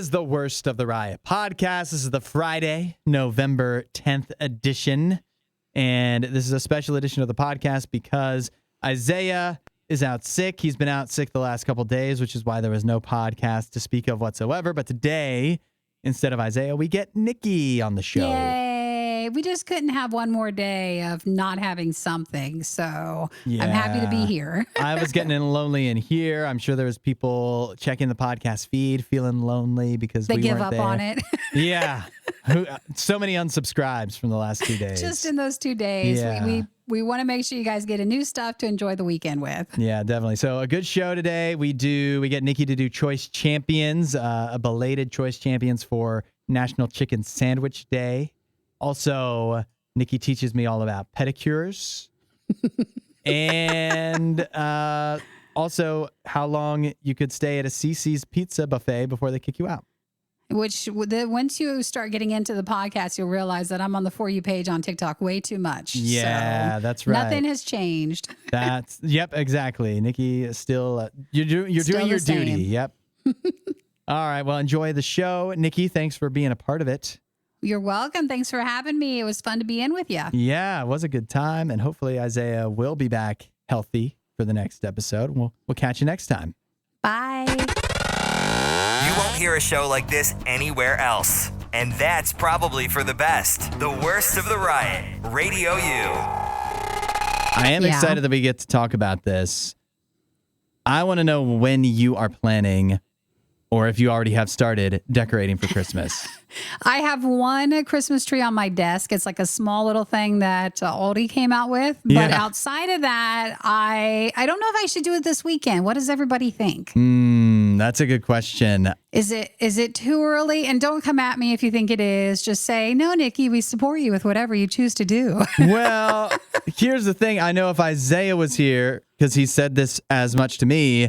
is the Worst of the Riot podcast. This is the Friday, November 10th edition. And this is a special edition of the podcast because Isaiah is out sick. He's been out sick the last couple days, which is why there was no podcast to speak of whatsoever. But today, instead of Isaiah, we get Nikki on the show. Yay. We just couldn't have one more day of not having something. So I'm happy to be here. I was getting lonely in here. I'm sure there was people checking the podcast feed, feeling lonely because they we give weren't up there. on it. Yeah. So many unsubscribes from the last 2 days. Just in those 2 days. Yeah. We want to make sure you guys get a new stuff to enjoy the weekend with. Yeah, definitely. So a good show today. We get Nikki to do Choice Champions, a belated Choice Champions for National Chicken Sandwich Day. Also, Nikki teaches me all about pedicures. And also how long you could stay at a CC's pizza buffet before they kick you out. Which once you start getting into the podcast, you'll realize that I'm on the For You page on TikTok way too much. Yeah, so that's right. Nothing has changed. Yep, exactly. Nikki is still, you're Still doing your the same. duty. Yep. All right. Well, enjoy the show. Nikki, thanks for being a part of it. You're welcome. Thanks for having me. It was fun to be in with you. Yeah, it was a good time. And hopefully Isaiah will be back healthy for the next episode. We'll catch you next time. Bye. You won't hear a show like this anywhere else. And that's probably for the best. The Worst of the Riot, Radio U. I am excited that we get to talk about this. I want to know when you are planning, or if you already have started, decorating for Christmas. I have one Christmas tree on my desk. It's like a small little thing that Aldi came out with. But outside of that, I don't know if I should do it this weekend. What does everybody think? That's a good question. Is it too early? And don't come at me if you think it is. Just say, no, Nikki, we support you with whatever you choose to do. Well, here's the thing. I know if Isaiah was here, because he said this as much to me,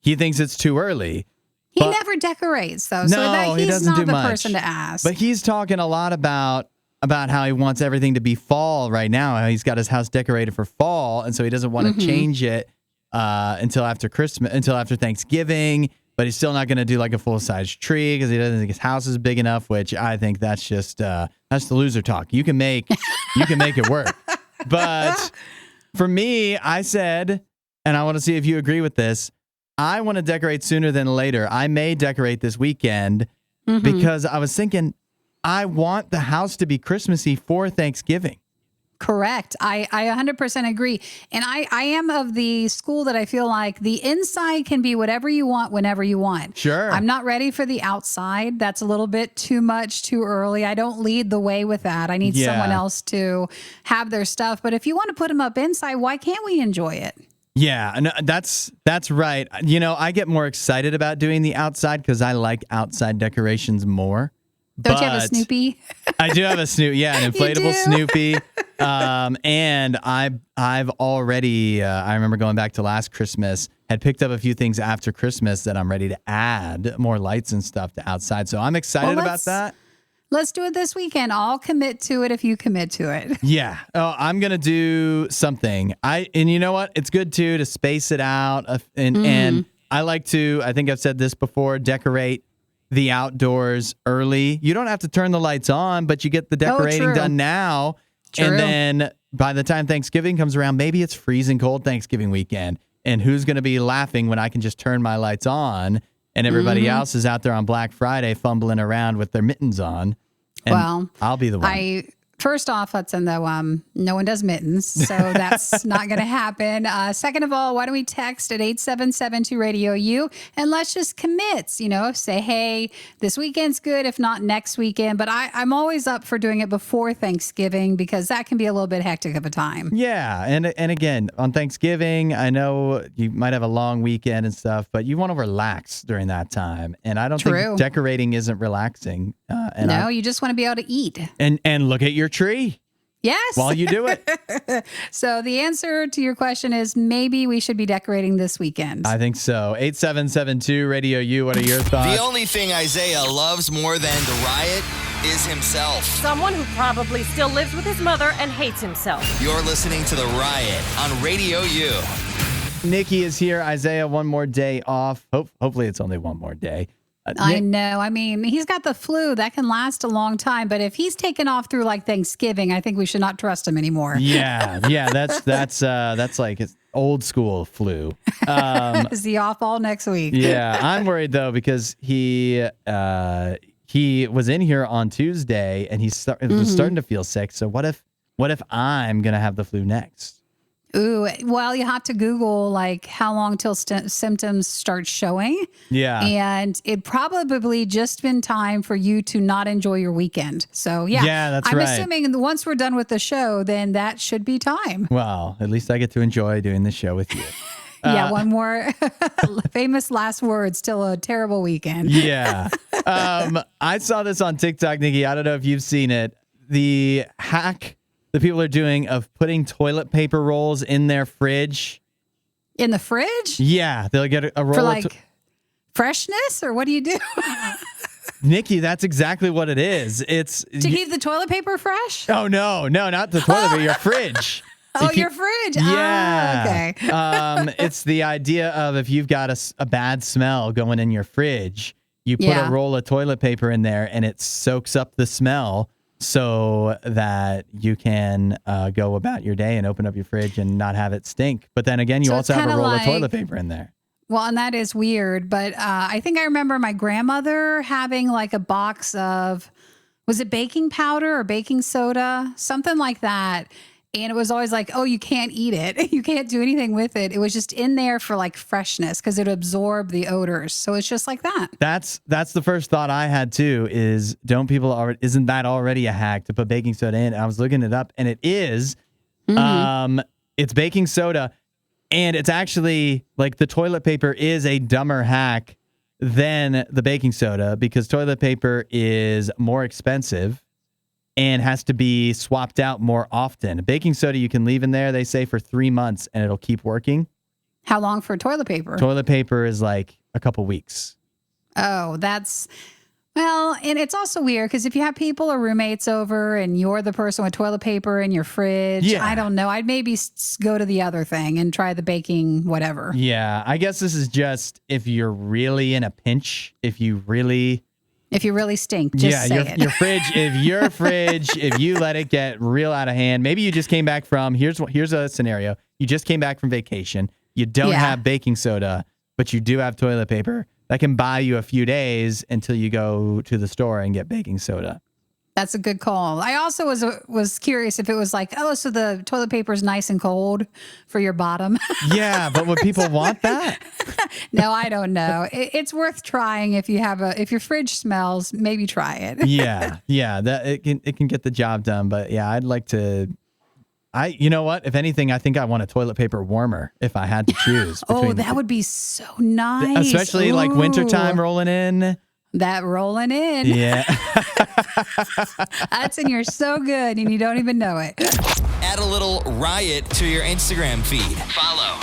he thinks it's too early. He never decorates, though. So he he's doesn't not do the much. person to ask. But he's talking a lot about how he wants everything to be fall right now. How he's got his house decorated for fall, and so he doesn't want to change it until after Thanksgiving. But he's still not going to do like a full-size tree because he doesn't think his house is big enough. Which I think that's just that's the loser talk. You can make it work. But for me, I said, and I want to see if you agree with this, I want to decorate sooner than later. I may decorate this weekend because I was thinking I want the house to be Christmassy for Thanksgiving. Correct. I 100% agree. And I am of the school that I feel like the inside can be whatever you want, whenever you want. Sure. I'm not ready for the outside. That's a little bit too much, too early. I don't lead the way with that. I need someone else to have their stuff. But if you want to put them up inside, why can't we enjoy it? Yeah, no, that's right. You know, I get more excited about doing the outside because I like outside decorations more. Don't you have a Snoopy? I do have a Snoopy. Yeah, an inflatable Snoopy. And I've already, I remember going back to last Christmas, had picked up a few things after Christmas that I'm ready to add more lights and stuff to outside. So I'm excited about that. Let's do it this weekend. I'll commit to it if you commit to it. Yeah. Oh, I'm going to do something. And you know what? It's good too to space it out. And I like to, I think I've said this before, decorate the outdoors early. You don't have to turn the lights on, but you get the decorating done now. True. And then by the time Thanksgiving comes around, maybe it's freezing cold Thanksgiving weekend. And who's going to be laughing when I can just turn my lights on and everybody else is out there on Black Friday fumbling around with their mittens on? And I'll be the one. First off, let's end though, no one does mittens, so that's not going to happen. Second of all, why don't we text at 877-2-RADIO-U and let's just commit, say, hey, this weekend's good, if not next weekend. But I'm always up for doing it before Thanksgiving because that can be a little bit hectic of a time. Yeah. And again, on Thanksgiving, I know you might have a long weekend and stuff, but you want to relax during that time. And I don't think decorating isn't relaxing. No, you just want to be able to eat. And look at your tree. Yes. While you do it. So the answer to your question is maybe we should be decorating this weekend. I think so. 8772-RADIO-U. What are your thoughts? The only thing Isaiah loves more than the riot is himself. Someone who probably still lives with his mother and hates himself. You're listening to The Riot on Radio U. Nikki is here. Isaiah, one more day off. Hopefully it's only one more day. I know. I mean, he's got the flu that can last a long time, but if he's taken off through like Thanksgiving, I think we should not trust him anymore. Yeah, that's like it's old school flu. Is he off all next week? Yeah, I'm worried though because he was in here on Tuesday and was starting to feel sick. So what if I'm gonna have the flu next? Ooh, well, you have to Google like how long till symptoms start showing. Yeah. And it probably just been time for you to not enjoy your weekend. So Yeah, that's I'm right. assuming once we're done with the show, then that should be time. Well, at least I get to enjoy doing the show with you. Yeah, one more famous last word, still a terrible weekend. Yeah. I saw this on TikTok, Nikki. I don't know if you've seen it. The hack the people are doing of putting toilet paper rolls in their fridge. In the fridge? Yeah, they'll get a roll for of like freshness, or what do you do? Nikki, that's exactly what it is. It's to keep the toilet paper fresh? Oh no, not the toilet paper, your fridge. Your fridge. Yeah. Okay. It's the idea of if you've got a bad smell going in your fridge, you put a roll of toilet paper in there and it soaks up the smell so that you can go about your day and open up your fridge and not have it stink. But then again, you also have a roll of toilet paper in there. Well, and that is weird. But I think I remember my grandmother having like a box of, was it baking powder or baking soda? Something like that. And it was always like, oh, you can't eat it. You can't do anything with it. It was just in there for like freshness because it absorbed the odors. So it's just like that. That's the first thought I had too is isn't that already a hack to put baking soda in? And I was looking it up and it is. It's baking soda and it's actually like the toilet paper is a dumber hack than the baking soda because toilet paper is more expensive and has to be swapped out more often. Baking soda you can leave in there, they say, for 3 months and it'll keep working. How long for toilet paper? Toilet paper is like a couple weeks. Oh, well, and it's also weird because if you have people or roommates over and you're the person with toilet paper in your fridge, I don't know. I'd maybe go to the other thing and try the baking whatever. Yeah, I guess this is just if you're really in a pinch, if you really stink, just say it. Your fridge, if you let it get real out of hand, maybe you just came back from, here's a scenario. You just came back from vacation. You don't have baking soda, but you do have toilet paper. That can buy you a few days until you go to the store and get baking soda. That's a good call. I also was curious if it was like, oh, so the toilet paper is nice and cold for your bottom. Yeah, but would people want that? No, I don't know. It's worth trying if your fridge smells, maybe try it. Yeah, that it can get the job done. But yeah, I'd like to. You know what? If anything, I think I want a toilet paper warmer if I had to choose. That would be so nice. Especially like wintertime rolling in. That rolling in. Yeah. That's and you're so good and you don't even know it. Add a little riot to your Instagram feed. Follow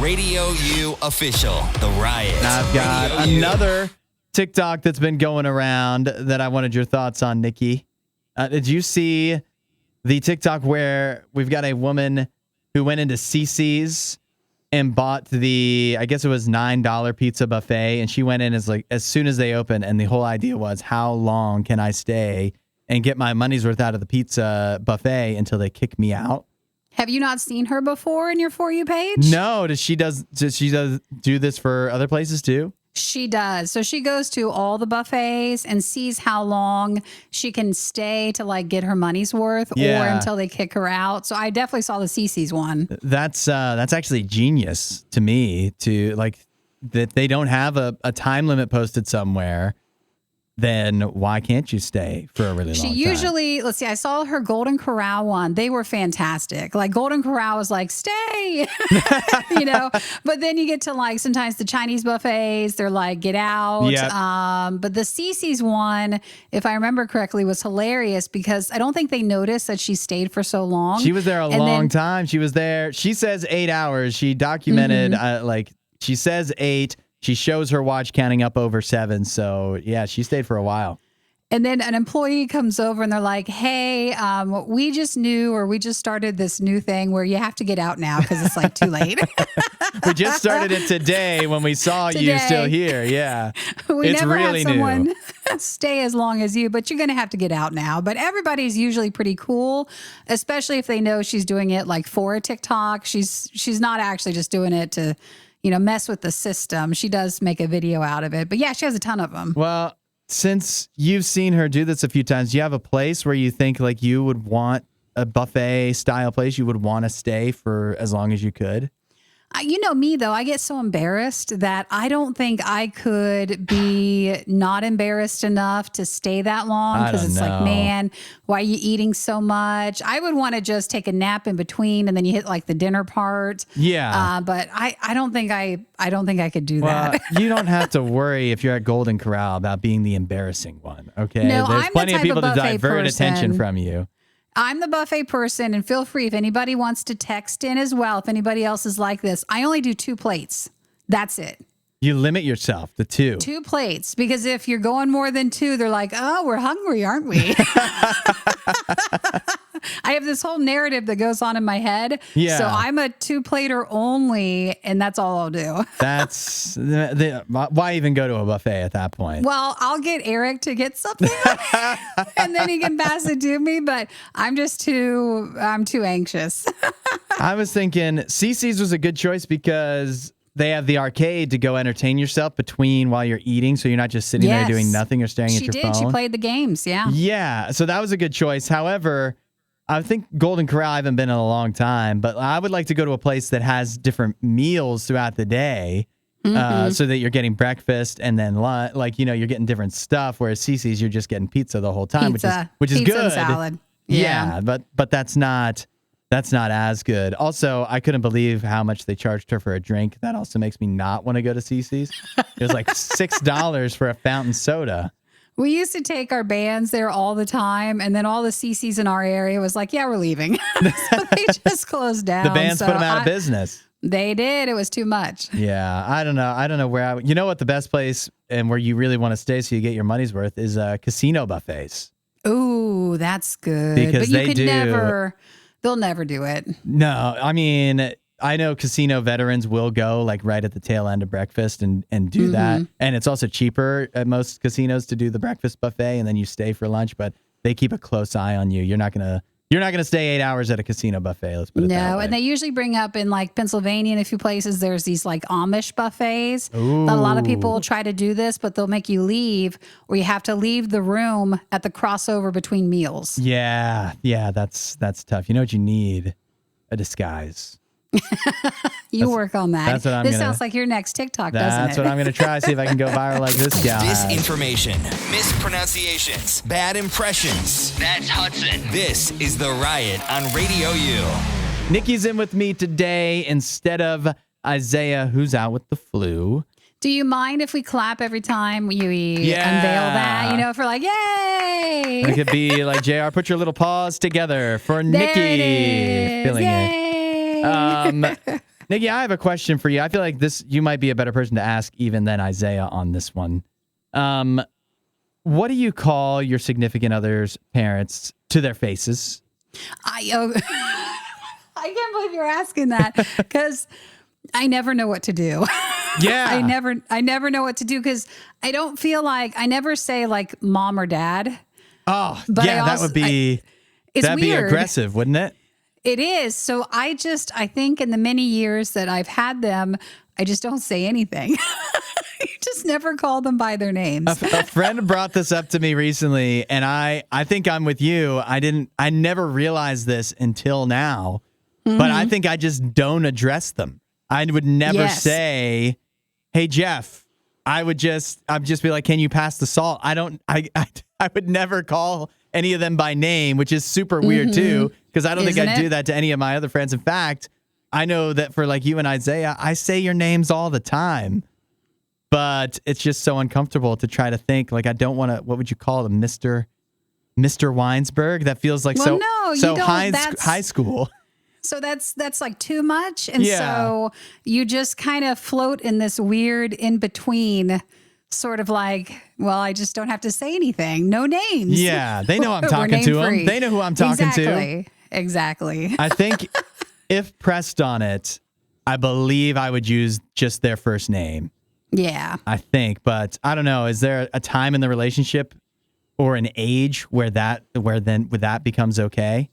@RadioU Official. The Riot. I've got Radio another TikTok that's been going around that I wanted your thoughts on, Nikki. Did you see the TikTok where we've got a woman who went into CC's and bought I guess it was $9 pizza buffet, and she went in as soon as they opened, and the whole idea was how long can I stay and get my money's worth out of the pizza buffet until they kick me out? Have you not seen her before in your For You page? No. Does she do this for other places too? She does. So she goes to all the buffets and sees how long she can stay to like get her money's worth or until they kick her out. So I definitely saw the CC's one. That's actually genius to me to like that they don't have a time limit posted somewhere. Then why can't you stay for a really long time? She usually, let's see, I saw her Golden Corral one. They were fantastic. Like Golden Corral was like, stay, but then you get to like sometimes the Chinese buffets, they're like, get out. Yep. But the CC's one, if I remember correctly, was hilarious because I don't think they noticed that she stayed for so long. She was there a long time. She was there. She says 8 hours. She documented she says 8. She shows her watch counting up over 7. So, yeah, she stayed for a while. And then an employee comes over and they're like, hey, we just knew, or we just started this new thing where you have to get out now because it's like too late. We just started it today when we saw you still here. Yeah. We it's never really had someone new. stay as long as you, but you're going to have to get out now. But everybody's usually pretty cool, especially if they know she's doing it like for a TikTok. She's not actually just doing it to, mess with the system. She does make a video out of it. But yeah, she has a ton of them. Well, since you've seen her do this a few times, do you have a place where you think like you would want a buffet style place you would want to stay for as long as you could? You know me, though, I get so embarrassed that I don't think I could be not embarrassed enough to stay that long because it's like, man, why are you eating so much? I would want to just take a nap in between and then you hit like the dinner part. Yeah. But I don't think I could do that. You don't have to worry if you're at Golden Corral about being the embarrassing one. Okay. No, There's I'm plenty the of type people of to buffet divert attention person. from you. I'm the buffet person, and feel free if anybody wants to text in as well. If anybody else is like this, I only do 2 plates. That's it. You limit yourself to 2. 2 plates, because if you're going more than 2, they're like, oh, we're hungry, aren't we? I have this whole narrative that goes on in my head. Yeah. So I'm a 2-plater only, and that's all I'll do. That's why even go to a buffet at that point? Well, I'll get Eric to get something and then he can pass it to me, but I'm too anxious. I was thinking CC's was a good choice because they have the arcade to go entertain yourself between while you're eating, so you're not just sitting there doing nothing or staring at your phone. She played the games, yeah. Yeah, so that was a good choice. However, I think Golden Corral, I haven't been in a long time, but I would like to go to a place that has different meals throughout the day so that you're getting breakfast and then lunch. Like, you're getting different stuff, whereas CC's, you're just getting pizza the whole time, which is good. And salad. Yeah, but that's not as good. Also, I couldn't believe how much they charged her for a drink. That also makes me not want to go to CC's. It was like $6 for a fountain soda. We used to take our bands there all the time, and then all the CC's in our area was like, yeah, we're leaving. So they just closed down. The bands put them out of business. They did. It was too much. Yeah, I don't know where you know what the best place and where you really want to stay so you get your money's worth is casino buffets. Ooh, that's good. Because but they'll never do it. No, I mean, I know casino veterans will go like right at the tail end of breakfast and do that. And it's also cheaper at most casinos to do the breakfast buffet and then you stay for lunch, but they keep a close eye on you. You're not going to stay 8 hours at a casino buffet. Let's put it that way. And they usually bring up in like Pennsylvania and a few places, there's these like Amish buffets. Ooh. A lot of people will try to do this, but they'll make you leave or you have to leave the room at the crossover between meals. Yeah, that's tough. You know what you need? A disguise. Work on that. That's what This sounds like your next TikTok, doesn't it? That's what I'm going to try. See if I can go viral like this guy. Disinformation, mispronunciations, bad impressions. That's Hudson. This is The Riot on Radio U. Nikki's in with me today instead of Isaiah, who's out with the flu. Do you mind if we clap every time we unveil that? If we're like, yay! It could be like, JR, put your little paws together for Nikki. Feeling it. Nikki, I have a question for you. I feel like you might be a better person to ask even than Isaiah on this one. What do you call your significant other's parents to their faces? I can't believe you're asking that because I never know what to do. Yeah. I never know what to do because I don't feel like I never say like mom or dad. Oh, but yeah, that would be that'd be aggressive, wouldn't it? It is. So I think in the many years that I've had them, I just don't say anything. You just never call them by their names. A friend brought this up to me recently, and I think I'm with you. I never realized this until now, but I think I just don't address them. I would never say, "Hey Jeff." I'd just be like, "Can you pass the salt?" I would never call any of them by name, which is super weird too, because I don't think I'd do that to any of my other friends. In fact, I know that for like you and Isaiah, I say your names all the time, but it's just so uncomfortable to try to think like I don't want to. What would you call them, Mr. Weinsberg? That feels like high school. So that's like too much. And so you just kind of float in this weird in between sort of like, well, I just don't have to say anything. No names. Yeah, they know I'm We're talking to them. name-free. They know who I'm talking to. Exactly. I think if pressed on it, I believe I would use just their first name. Yeah. I think, but I don't know. Is there a time in the relationship or an age where that becomes okay?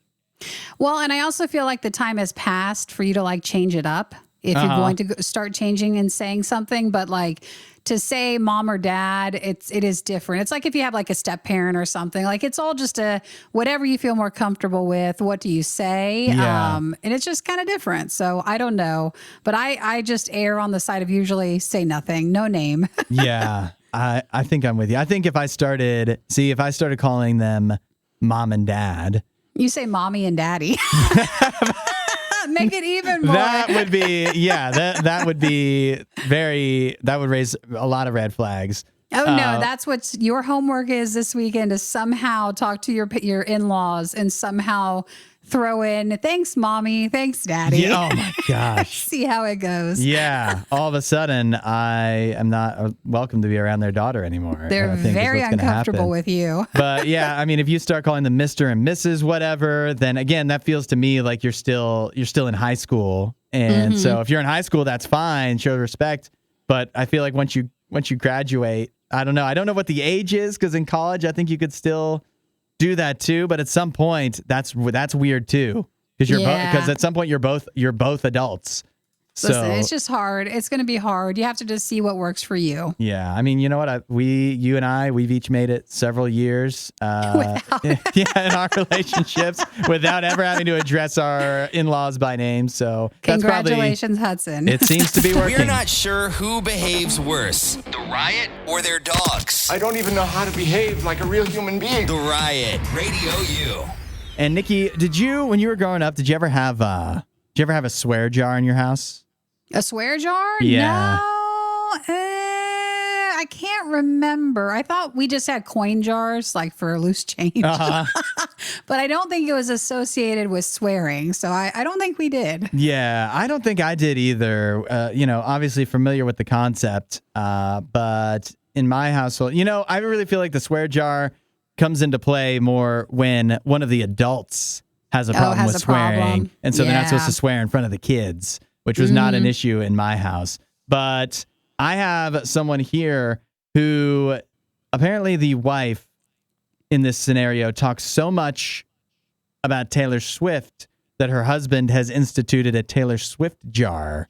Well, and I also feel like the time has passed for you to like change it up if you're going to start changing and saying something. But like to say mom or dad, it is different. It's like if you have like a step parent or something, like it's all just whatever you feel more comfortable with. What do you say? Yeah. And it's just kind of different. So I don't know, but I just err on the side of usually say nothing, no name. Yeah, I think I'm with you. I think if I started calling them mom and dad, You say mommy and daddy. Make it even more. that would be, that would raise a lot of red flags. Oh no, that's what your homework is this weekend, to somehow talk to your in-laws and somehow throw in, thanks mommy, thanks daddy. Yeah, oh my gosh. See how it goes. Yeah. All of a sudden, I am not welcome to be around their daughter anymore. They're I think is very what's gonna uncomfortable happen. with you. But yeah, I mean, if you start calling them Mr. and Mrs. whatever, then again, that feels to me like you're still in high school. And so if you're in high school, that's fine, show respect. But I feel like once you graduate, I don't know. I don't know what the age is, because in college, I think you could still do that too. But at some point, that's weird too, because at some point you're both adults. Listen, it's just hard. It's going to be hard. You have to just see what works for you. Yeah, I mean, you know what? You and I, we've each made it several years, in our relationships without ever having to address our in-laws by name. So Congratulations, Hudson. It seems to be working. We're not sure who behaves worse, the Riot or their dogs. I don't even know how to behave like a real human being. The Riot, Radio U. And Nikki, when you were growing up, did you ever have a swear jar in your house? A swear jar? Yeah. No, I can't remember. I thought we just had coin jars, like for loose change. But I don't think it was associated with swearing. So I don't think we did. Yeah, I don't think I did either. Obviously familiar with the concept, but in my household, I really feel like the swear jar comes into play more when one of the adults has a problem with swearing. And so they're not supposed to swear in front of the kids, which was not an issue in my house. But I have someone here who apparently the wife in this scenario talks so much about Taylor Swift that her husband has instituted a Taylor Swift jar.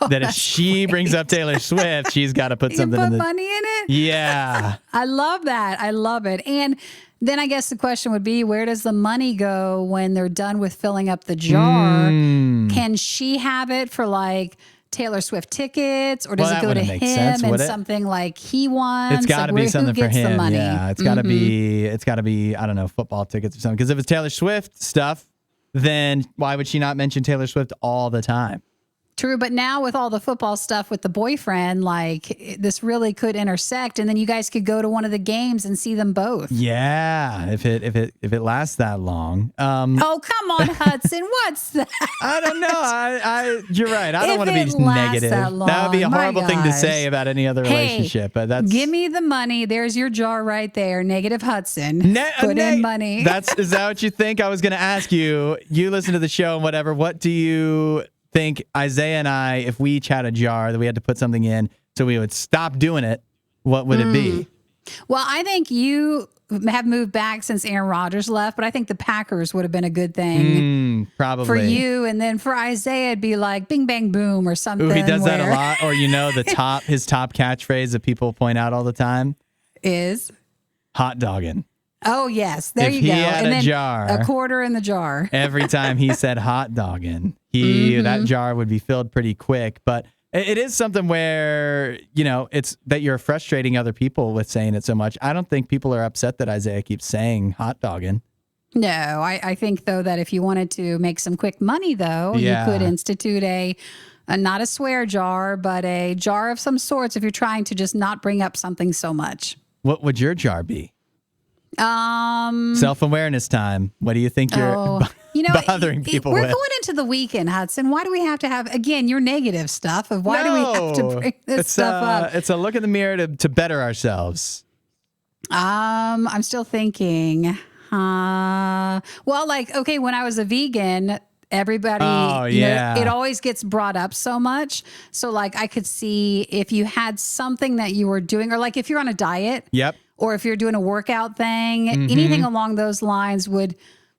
That if she brings up Taylor Swift, she's got to put something in money in it? Yeah. I love that. I love it. And then I guess the question would be, where does the money go when they're done with filling up the jar? Can she have it for like Taylor Swift tickets, or does it go to him and something like he wants? It's got to be something for him. The money? Yeah, it's got to be, I don't know, football tickets or something. Because if it's Taylor Swift stuff, then why would she not mention Taylor Swift all the time? True, but now with all the football stuff with the boyfriend, like this really could intersect, and then you guys could go to one of the games and see them both. Yeah, if it lasts that long. Oh, come on, Hudson, what's that? I don't know. You're right. I don't want to be negative. That would be a horrible thing to say about any other relationship. But that's give me the money. There's your jar right there. Negative Hudson. Put in money. Is that what you think? I was going to ask you. You listen to the show and whatever. What do you think, Isaiah and I, if we each had a jar that we had to put something in so we would stop doing it, what would it be? Well, I think you have moved back since Aaron Rodgers left, but I think the Packers would have been a good thing probably for you. And then for Isaiah, it'd be like bing, bang, boom or something. Ooh, he does that a lot. Or, his top catchphrase that people point out all the time is hot dogging. Oh, yes. There you go. If he had and then jar, a quarter in the jar. Every time he said hot dogging, that jar would be filled pretty quick. But it is something where, it's that you're frustrating other people with saying it so much. I don't think people are upset that Isaiah keeps saying hot dogging. No, I think, though, that if you wanted to make some quick money, though, you could institute a not a swear jar, but a jar of some sorts if you're trying to just not bring up something so much. What would your jar be? Self-awareness time. What do you think you're bothering people we're with? going into the weekend, Hudson. Why do we have to have, again, your negative stuff of why do we have to bring this stuff up? It's a look in the mirror to better ourselves. I'm still thinking. Well, like, okay, when I was a vegan, everybody, it always gets brought up so much. So, like, I could see if you had something that you were doing, or like if you're on a diet. Yep. Or if you're doing a workout thing, anything along those lines would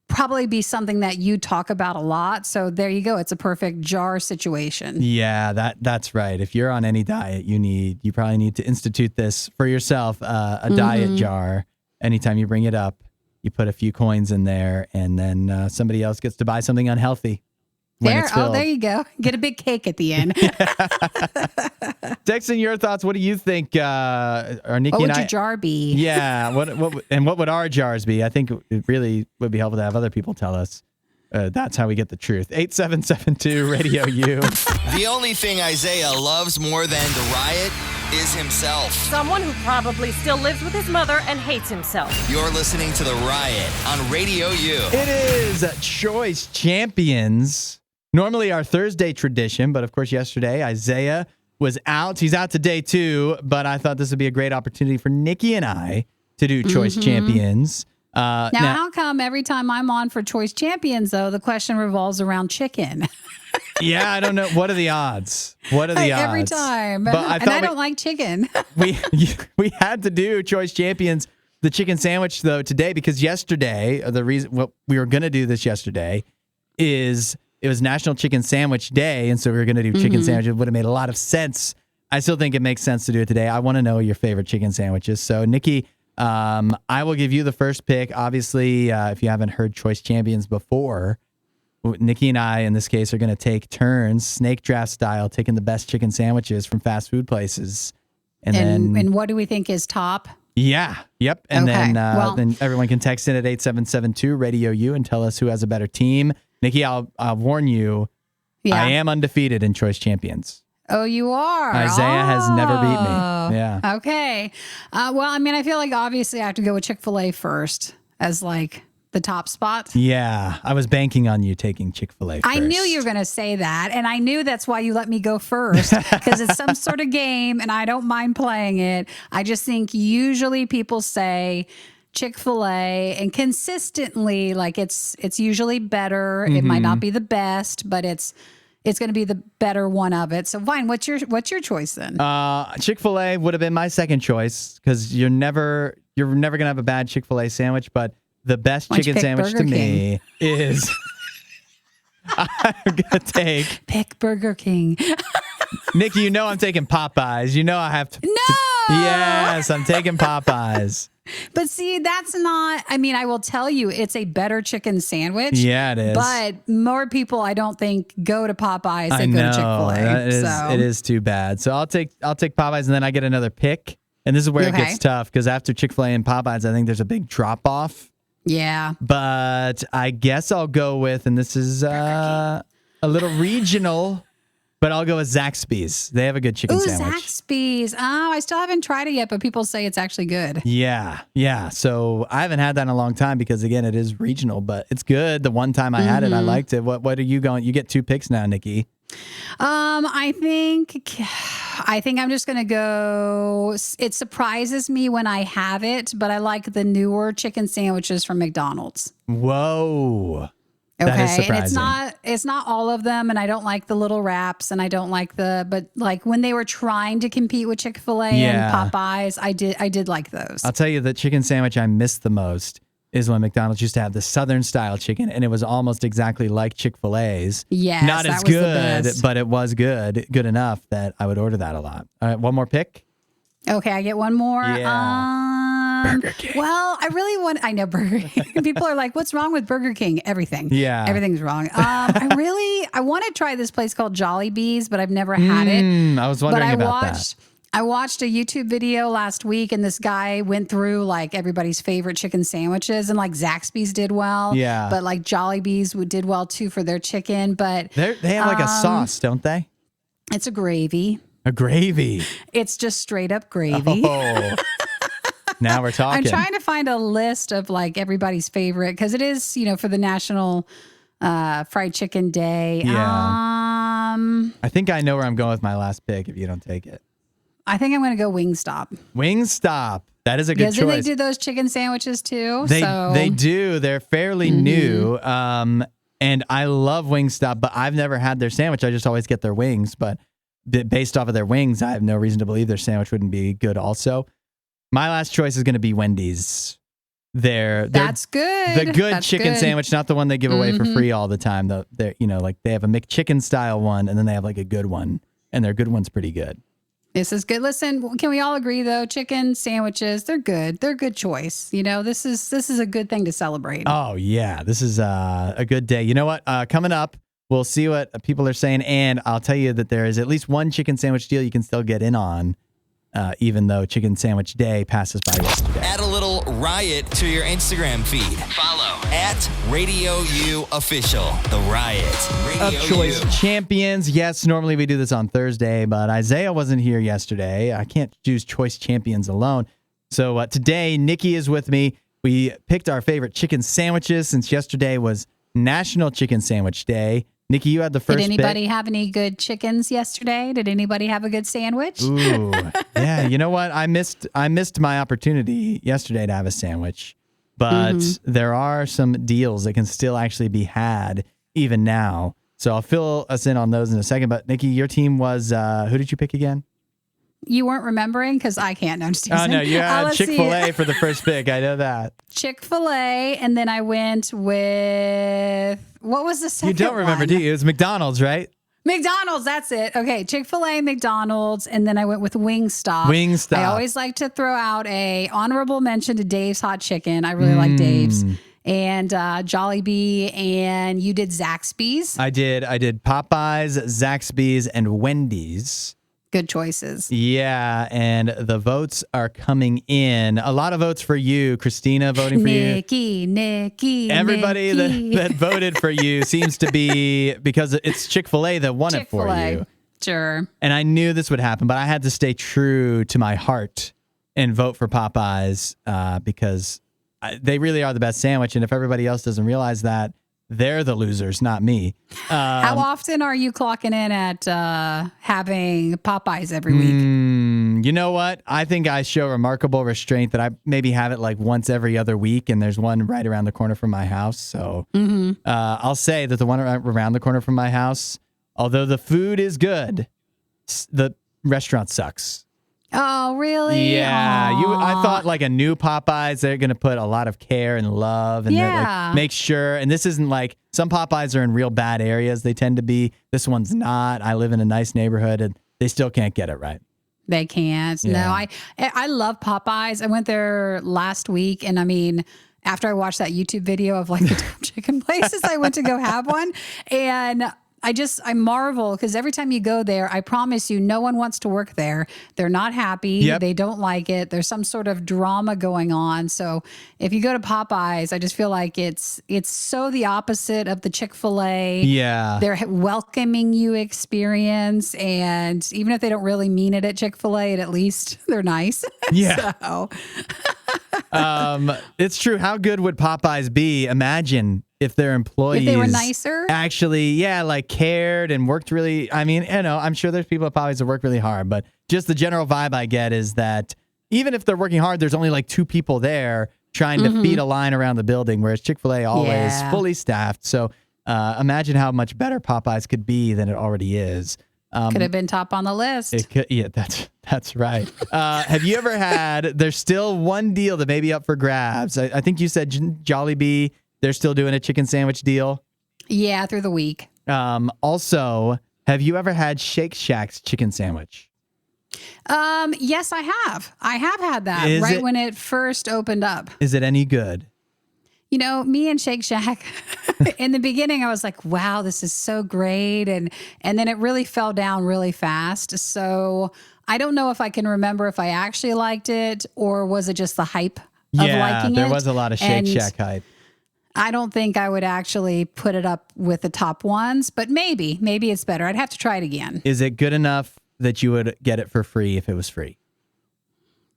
probably be something that you talk about a lot. So there you go. It's a perfect jar situation. Yeah, that's right. If you're on any diet, you probably need to institute this for yourself, a diet jar. Anytime you bring it up, you put a few coins in there, and then somebody else gets to buy something unhealthy. There you go. Get a big cake at the end. Text in your thoughts. What do you think? Are Nikki what would and I, your jar be? Yeah. What would our jars be? I think it really would be helpful to have other people tell us. That's how we get the truth. 8772 Radio U. The only thing Isaiah loves more than the riot is himself. Someone who probably still lives with his mother and hates himself. You're listening to The Riot on Radio U. It is Choice Champions. Normally our Thursday tradition, but of course yesterday Isaiah was out. He's out today too, but I thought this would be a great opportunity for Nikki and I to do Choice Champions. Now, how come every time I'm on for Choice Champions, though, the question revolves around chicken? Yeah, I don't know. What are the odds? What are the odds? Every time. But I don't like chicken. we had to do Choice Champions, the chicken sandwich, though, today, because yesterday, the reason what we were going to do this yesterday is it was National Chicken Sandwich Day, and so we were going to do chicken sandwiches. It would have made a lot of sense. I still think it makes sense to do it today. I want to know your favorite chicken sandwiches. So, Nikki, I will give you the first pick. Obviously, if you haven't heard Choice Champions before, Nikki and I, in this case, are going to take turns, snake draft style, taking the best chicken sandwiches from fast food places. And what do we think is top? Yeah. Yep. And okay. then everyone can text in at 8772 Radio U and tell us who has a better team. Nikki, I'll warn you, I am undefeated in Choice Champions. Oh, you are? Isaiah has never beat me. Yeah. Okay. Well, I mean, I feel like obviously I have to go with Chick-fil-A first as like the top spot. Yeah. I was banking on you taking Chick-fil-A first. I knew you were going to say that. And I knew that's why you let me go first, because it's some sort of game and I don't mind playing it. I just think usually people say Chick-fil-A, and consistently, like it's usually better. It might not be the best, but it's going to be the better one of it. So, Vine, what's your choice then? Chick-fil-A would have been my second choice, because you're never going to have a bad Chick-fil-A sandwich. But the best chicken sandwich to me is I'm gonna pick Burger King. Nikki, you know I'm taking Popeyes. You know I have to. No. Yes, I'm taking Popeyes. But see, that's not, I mean, I will tell you, it's a better chicken sandwich. Yeah, it is. But more people, I don't think, go to Popeyes than go to Chick-fil-A. It is too bad. So I'll take Popeyes, and then I get another pick. And this is where it gets tough, because after Chick-fil-A and Popeyes, I think there's a big drop off. Yeah. But I guess I'll go with, and this is a little regional, but I'll go with Zaxby's. They have a good chicken sandwich. Zaxby's. Oh, I still haven't tried it yet, but people say it's actually good. Yeah. So I haven't had that in a long time, because, again, it is regional, but it's good. The one time I had it, I liked it. What are you going? You get two picks now, Nikki. I think I'm just going to go. It surprises me when I have it, but I like the newer chicken sandwiches from McDonald's. Whoa. Okay, that is surprising. And it's not all of them, and I don't like the little wraps, and I don't like but like when they were trying to compete with Chick-fil-A and Popeyes, I did like those. I'll tell you, the chicken sandwich I miss the most is when McDonald's used to have the Southern style chicken, and it was almost exactly like Chick-fil-A's. Yes, not as good, but it was good enough that I would order that a lot. All right, one more pick. Okay, I get one more. Yeah. Burger King. Well, I know Burger King. People are like, what's wrong with Burger King? Everything. Yeah. Everything's wrong. I want to try this place called Jollibee's, but I've never had it. I was wondering about that. I watched a YouTube video last week, and this guy went through like everybody's favorite chicken sandwiches, and like Zaxby's did well. Yeah. But like Jollibee's did well too for their chicken. But they have like a sauce, don't they? It's a gravy. A gravy. It's just straight up gravy. Oh. Now we're talking. I'm trying to find a list of like everybody's favorite because it is, for the National Fried Chicken Day. Yeah. I think I know where I'm going with my last pick if you don't take it. I think I'm going to go Wingstop. Wingstop. That is a good choice. They do those chicken sandwiches too. They do. They're fairly new. And I love Wingstop, but I've never had their sandwich. I just always get their wings. But based off of their wings, I have no reason to believe their sandwich wouldn't be good also. My last choice is going to be Wendy's. That's good. The good chicken sandwich, not the one they give away for free all the time. They have a McChicken style one, and then they have like a good one, and their good one's pretty good. This is good. Listen, can we all agree though? Chicken sandwiches, they're good. They're a good choice. This is a good thing to celebrate. Oh yeah, this is a good day. You know what? Coming up, we'll see what people are saying, and I'll tell you that there is at least one chicken sandwich deal you can still get in on. Even though Chicken Sandwich Day passes by yesterday. Add a little riot to your Instagram feed. Follow @RadioU Official. The Riot. Of Choice Champions. Yes, normally we do this on Thursday, but Isaiah wasn't here yesterday. I can't choose Choice Champions alone. So today, Nikki is with me. We picked our favorite chicken sandwiches since yesterday was National Chicken Sandwich Day. Nikki, you had the first Did anybody have any good chickens yesterday? Did anybody have a good sandwich? Ooh, yeah. You know what? I missed my opportunity yesterday to have a sandwich, but there are some deals that can still actually be had even now. So I'll fill us in on those in a second. But Nikki, your team was, who did you pick again? You weren't remembering because I can't. No, I'm just teasing. Oh, no, you had Chick-fil-A for the first pick. I know that. Chick-fil-A, and then I went with, what was the second one? You don't remember, do you? It was McDonald's, right? McDonald's, that's it. Okay, Chick-fil-A, McDonald's, and then I went with Wingstop. Wingstop. I always like to throw out a honorable mention to Dave's Hot Chicken. I really like Dave's. And Jollibee, and you did Zaxby's. I did Popeyes, Zaxby's, and Wendy's. Good choices. Yeah, and the votes are coming in. A lot of votes for you, Christina, voting for Nikki. Everybody that voted for you seems to be, because it's Chick-fil-A that won it for you. Sure. And I knew this would happen, but I had to stay true to my heart and vote for Popeyes because they really are the best sandwich. And if everybody else doesn't realize that, they're the losers, not me. How often are you clocking in at having Popeyes every week? You know what? I think I show remarkable restraint that I maybe have it like once every other week, and there's one right around the corner from my house. So I'll say that the one around the corner from my house, although the food is good, the restaurant sucks. Oh, really? Yeah. I thought like a new Popeyes, they're going to put a lot of care and love and like, make sure. And this isn't like, some Popeyes are in real bad areas. They tend to be. This one's not. I live in a nice neighborhood and they still can't get it right. They can't. Yeah. No, I love Popeyes. I went there last week, and I mean, after I watched that YouTube video of like the top chicken places, I went to go have one, and I marvel because every time you go there, I promise you, no one wants to work there. They're not happy. Yep. They don't like it. There's some sort of drama going on. So if you go to Popeyes, I just feel like it's so the opposite of the Chick-fil-A. Yeah. Their welcoming you experience. And even if they don't really mean it at Chick-fil-A, at least they're nice. Yeah. So. It's true. How good would Popeyes be? Imagine if their employees, if they were nicer, actually, like cared and worked really. I mean, I'm sure there's people at Popeyes that work really hard, but just the general vibe I get is that even if they're working hard, there's only like 2 people there trying to feed a line around the building, whereas Chick-fil-A always fully staffed. So imagine how much better Popeyes could be than it already is. Could have been top on the list. It could, yeah, that's right. Have you ever had? There's still one deal that may be up for grabs. I think you said Jollibee. They're still doing a chicken sandwich deal. Yeah, through the week. Also, have you ever had Shake Shack's chicken sandwich? Yes, I have. I have had that when it first opened up. Is it any good? You know, me and Shake Shack, in the beginning, I was like, wow, this is so great. And then it really fell down really fast. So I don't know if I can remember if I actually liked it or was it just the hype of liking it. Yeah, there was a lot of Shake Shack hype. I don't think I would actually put it up with the top ones, but maybe it's better. I'd have to try it again. Is it good enough that you would get it for free if it was free?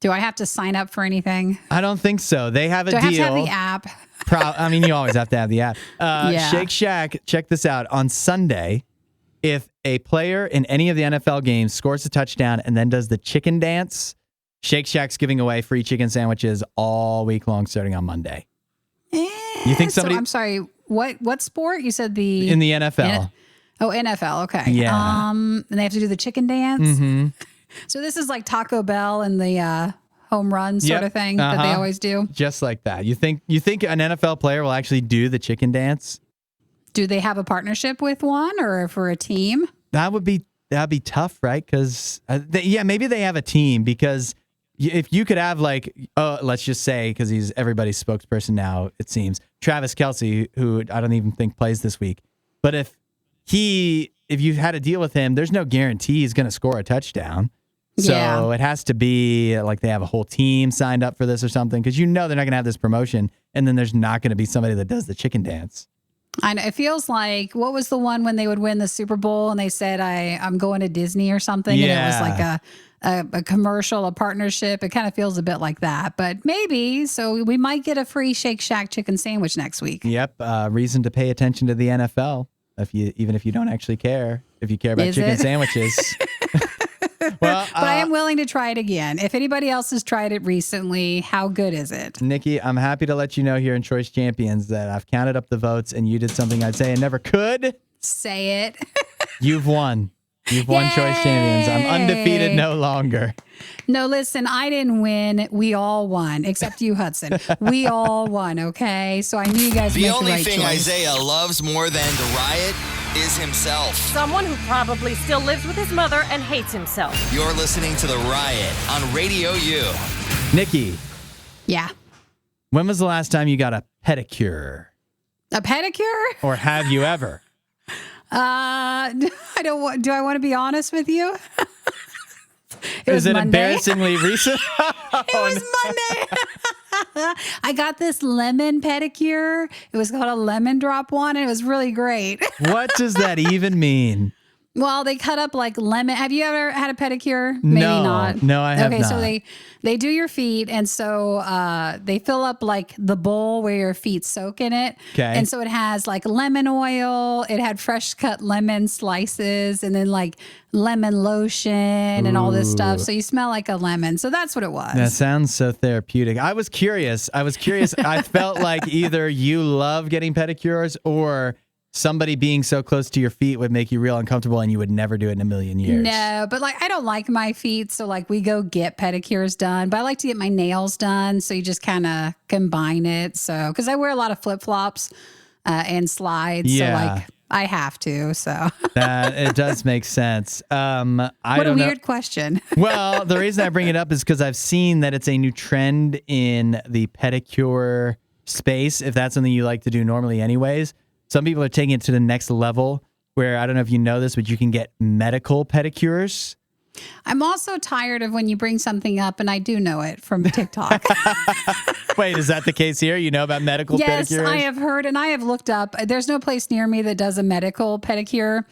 Do I have to sign up for anything? I don't think so. They have a Do I deal. have to have the app? I mean, you always have to have the app. Yeah. Shake Shack, check this out. On Sunday, if a player in any of the NFL games scores a touchdown and then does the chicken dance, Shake Shack's giving away free chicken sandwiches all week long starting on Monday. You think somebody... So, I'm sorry, what sport? You said the... In the NFL. NFL, okay. Yeah. And they have to do the chicken dance? Mm-hmm. So this is like Taco Bell and the home run sort of thing that they always do? Just like that. You think an NFL player will actually do the chicken dance? Do they have a partnership with one or for a team? That'd be tough, right? Because maybe they have a team. Because if you could have let's just say, because he's everybody's spokesperson now, it seems, Travis Kelce, who I don't even think plays this week, but if you had a deal with him, there's no guarantee he's going to score a touchdown. So it has to be like they have a whole team signed up for this or something, because they're not going to have this promotion, and then there's not going to be somebody that does the chicken dance. I know. It feels like, what was the one when they would win the Super Bowl and they said, I'm going to Disney or something? Yeah. And it was like a commercial, a partnership. It kind of feels a bit like that. But maybe, so we might get a free Shake Shack chicken sandwich next week. Yep. Reason to pay attention to the NFL, even if you don't actually care. If you care about chicken sandwiches. Well, but I am willing to try it again. If anybody else has tried it recently, how good is it? Nikki, I'm happy to let you know here in Choice Champions that I've counted up the votes and you did something I'd say I never could. Say it. You've won. You've won Choice Champions. I'm undefeated no longer. No, listen, I didn't win. We all won, except you, Hudson. We all won, okay? So I knew you guys would make the right choice. The only thing Isaiah loves more than the riot is himself. Someone who probably still lives with his mother and hates himself. You're listening to The Riot on RadioU. Nikki. Yeah. When was the last time you got a pedicure? A pedicure? Or have you ever? I don't want. Do I want to be honest with you? Is it Monday. embarrassingly recent? It was Monday. I got this lemon pedicure. It was called a lemon drop one, and it was really great. What does that even mean? Well, they cut up like lemon. Have you ever had a pedicure? Maybe not. No, I have not. Okay, so they do your feet, and so they fill up like the bowl where your feet soak in it. Okay. And so it has like lemon oil. It had fresh cut lemon slices, and then like lemon lotion and all this stuff. So you smell like a lemon. So that's what it was. That sounds so therapeutic. I was curious. I felt like either you love getting pedicures or somebody being so close to your feet would make you real uncomfortable and you would never do it in a million years. No, but like I don't like my feet. So like we go get pedicures done, but I like to get my nails done. So you just kind of combine it. So, because I wear a lot of flip flops and slides. Yeah. So like I have to. So that it does make sense. What a weird question. Well, the reason I bring it up is because I've seen that it's a new trend in the pedicure space, if that's something you like to do normally anyways. Some people are taking it to the next level where, I don't know if you know this, but you can get medical pedicures. I'm also tired of when you bring something up, and I do know it from TikTok. Wait, is that the case here? You know about medical pedicures? Yes, I have heard, and I have looked up. There's no place near me that does a medical pedicure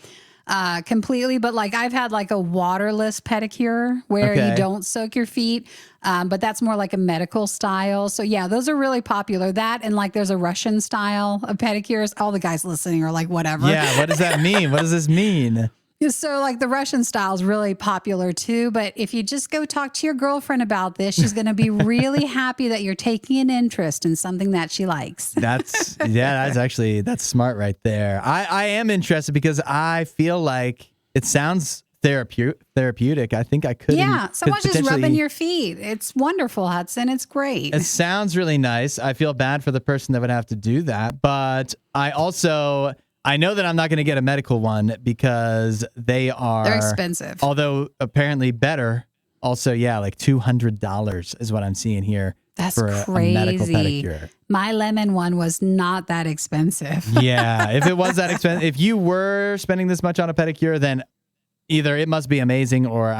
completely, but like I've had like a waterless pedicure where you don't soak your feet, but that's more like a medical style. So yeah, those are really popular. That and like there's a Russian style of pedicures. All the guys listening are like, whatever. Yeah, what does that mean? What does this mean? So like the Russian style is really popular too. But if you just go talk to your girlfriend about this, she's going to be really happy that you're taking an interest in something that she likes. That's smart right there. I am interested because I feel like it sounds therapeutic. I think I could. Yeah, someone's just rubbing your feet. It's wonderful, Hudson. It's great. It sounds really nice. I feel bad for the person that would have to do that. But I know that I'm not going to get a medical one because they're expensive. Although apparently better. Also, yeah, like $200 is what I'm seeing here. That's for crazy. A medical pedicure. My lemon one was not that expensive. Yeah, if it was that expensive, if you were spending this much on a pedicure, then either it must be amazing or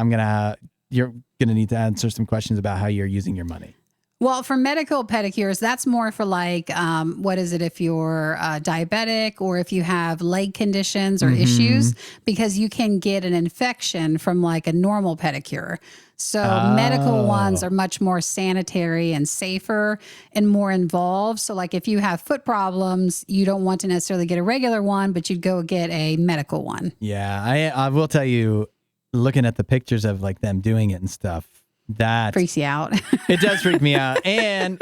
you're gonna need to answer some questions about how you're using your money. Well, for medical pedicures, that's more for like, what is it if you're diabetic or if you have leg conditions or issues, because you can get an infection from like a normal pedicure. So medical ones are much more sanitary and safer and more involved. So like if you have foot problems, you don't want to necessarily get a regular one, but you'd go get a medical one. Yeah, I will tell you, looking at the pictures of like them doing it and stuff, that Freaks you out. it does freak me out. And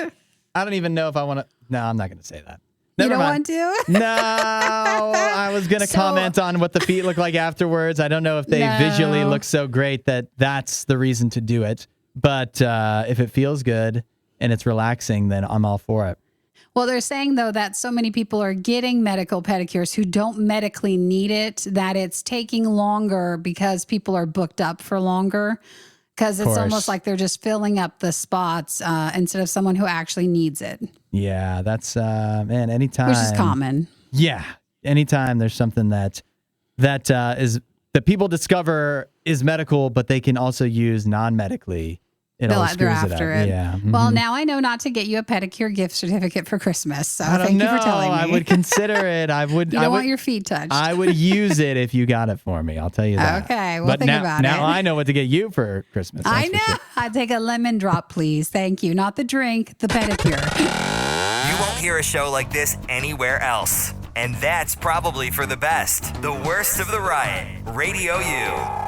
I don't even know if I want to. No, I'm not going to say that. You Never don't mind. want to? No, I was going to comment on what the feet look like afterwards. I don't know if they visually look so great that that's the reason to do it. But if it feels good and it's relaxing, then I'm all for it. Well, they're saying, though, that so many people are getting medical pedicures who don't medically need it, that it's taking longer because people are booked up for longer. Because it's almost like they're just filling up the spots instead of someone who actually needs it. Yeah, that's, man, anytime. Which is common. Yeah. Anytime there's something that people discover is medical, but they can also use non-medically, it always screws it up. Yeah. Mm-hmm. Well, now I know not to get you a pedicure gift certificate for Christmas. So I don't thank know. you for telling me. I would consider it. I would. You don't want your feet touched. I would use it if you got it for me. I'll tell you that. Okay, we'll but think now, about it. Now I know what to get you for Christmas. I that's know. for sure. I'd take a lemon drop, please. Thank you. Not the drink, the pedicure. You won't hear a show like this anywhere else. And that's probably for the best. The worst of the riot. Radio U.